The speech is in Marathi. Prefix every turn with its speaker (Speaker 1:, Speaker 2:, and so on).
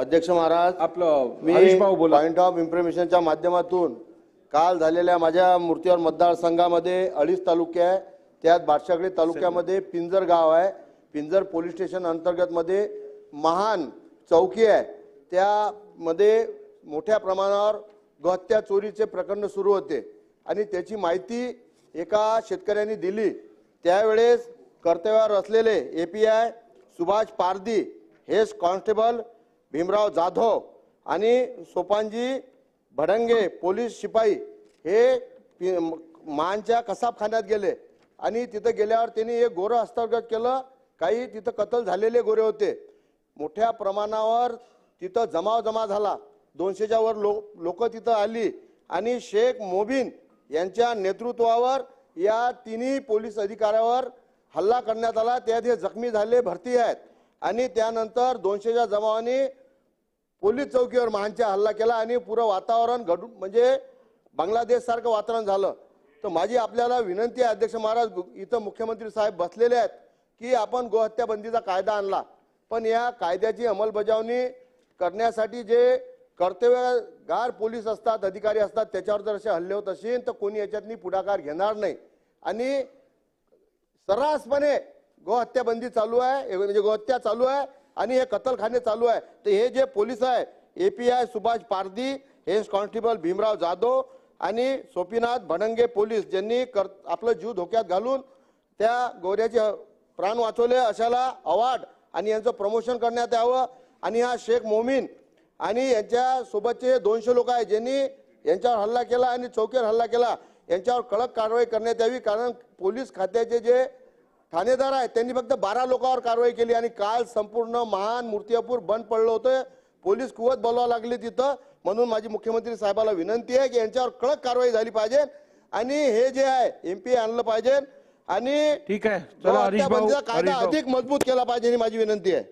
Speaker 1: अध्यक्ष महाराज,
Speaker 2: आपलं
Speaker 1: मी
Speaker 2: हरीश भाऊ बोला.
Speaker 1: पॉइंट ऑफ इन्फॉर्मेशनच्या माध्यमातून काल झालेल्या माझ्या मूर्तीवर मतदारसंघामध्ये 2.5 तालुके आहे, त्यात बादशागडी तालुक्यामध्ये पिंजर गाव आहे. पिंजर पोलीस स्टेशन अंतर्गत मध्ये महान चौकी आहे, त्यामध्ये मोठ्या प्रमाणावर गहत्या चोरीचे प्रकरण सुरू होते आणि त्याची माहिती एका शेतकऱ्यांनी दिली. त्यावेळेस कर्तव्यावर असलेले API Subhash Pardi, head constable Bhimrao Jadhav आणि सोपानजी भडंगे पोलीस शिपाई हे मानच्या कसाबखान्यात गेले आणि तिथं गेल्यावर त्यांनी एक गोरं हस्तगत केलं. काही तिथं कत्ल झालेले गोरे होते. मोठ्या प्रमाणावर तिथं जमा झाला. 200च्या वर लोक तिथं आली आणि शेख मोबिन यांच्या नेतृत्वावर या तिन्ही पोलीस अधिकाऱ्यावर हल्ला करण्यात आला. त्यात हे जखमी झाले, भरती आहेत आणि त्यानंतर 200च्या जमावाने पोलीस चौकीवर महानच्या हल्ला केला आणि पुरं वातावरण म्हणजे बांगलादेश सारखं वातावरण झालं. तर माझी आपल्याला विनंती आहे अध्यक्ष महाराज, इथं मुख्यमंत्री साहेब बसलेले आहेत की आपण गोहत्या बंदीचा कायदा आणला, पण या कायद्याची अंमलबजावणी करण्यासाठी जे कर्तव्यगार पोलीस असतात, अधिकारी असतात, त्याच्यावर जर असे हल्ले होत असतील तर कोणी याच्यातनी पुढाकार घेणार नाही आणि सर्रासपणे गोहत्या बंदी चालू आहे, म्हणजे गोहत्या चालू आहे आणि हे कत्तलखाने चालू आहे. तर हे जे पोलीस आहे API Subhash Pardi, head constable Bhimrao Jadhav आणि सोपीनाथ भडंगे पोलीस, ज्यांनी आपलं जीव धोक्यात घालून त्या गोऱ्याचे प्राण वाचवले, अशाला अवॉर्ड आणि यांचं प्रमोशन करण्यात यावं. आणि हा शेख मोमीन आणि यांच्या सोबतचे 200 लोक आहेत ज्यांनी यांच्यावर हल्ला केला आणि चौकीवर हल्ला केला, यांच्यावर कडक कारवाई करण्यात यावी. कारण पोलीस खात्याचे जे ठाणेदार आहेत त्यांनी फक्त 12 लोकांवर कारवाई केली आणि काल संपूर्ण महान मूर्तिजापूर बंद पडलं होतं. पोलीस कुवत बोलवा लागली तिथं. म्हणून माझी मुख्यमंत्री साहेबाला विनंती आहे की यांच्यावर कडक कारवाई झाली पाहिजे आणि हे जे आहे एमपी आणलं पाहिजे आणि
Speaker 2: ठीक आहे, चला हरीश भाऊ,
Speaker 1: कायदा अधिक मजबूत केला पाहिजे ही माझी विनंती आहे.